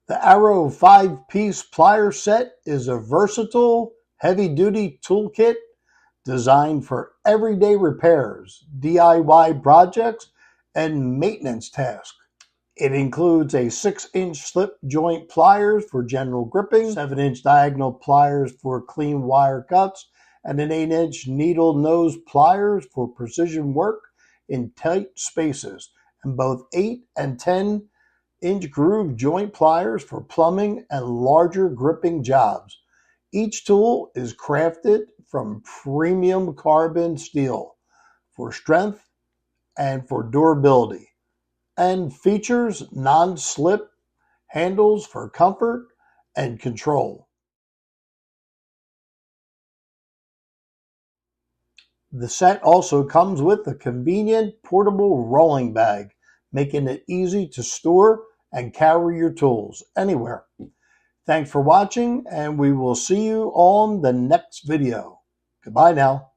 The Arrow 5-piece plier set is a versatile, heavy-duty toolkit designed for everyday repairs, DIY projects, and maintenance tasks. It includes a 6-inch slip joint pliers for general gripping, 7-inch diagonal pliers for clean wire cuts, and an 8-inch needle nose pliers for precision work in tight spaces, and both 8 and 10-inch groove joint pliers for plumbing and larger gripping jobs. Each tool is crafted from premium carbon steel for strength and for durability, and features non-slip handles for comfort and control. The set also comes with a convenient portable rolling bag, making it easy to store and carry your tools anywhere. Thanks for watching, and we will see you on the next video. Goodbye now.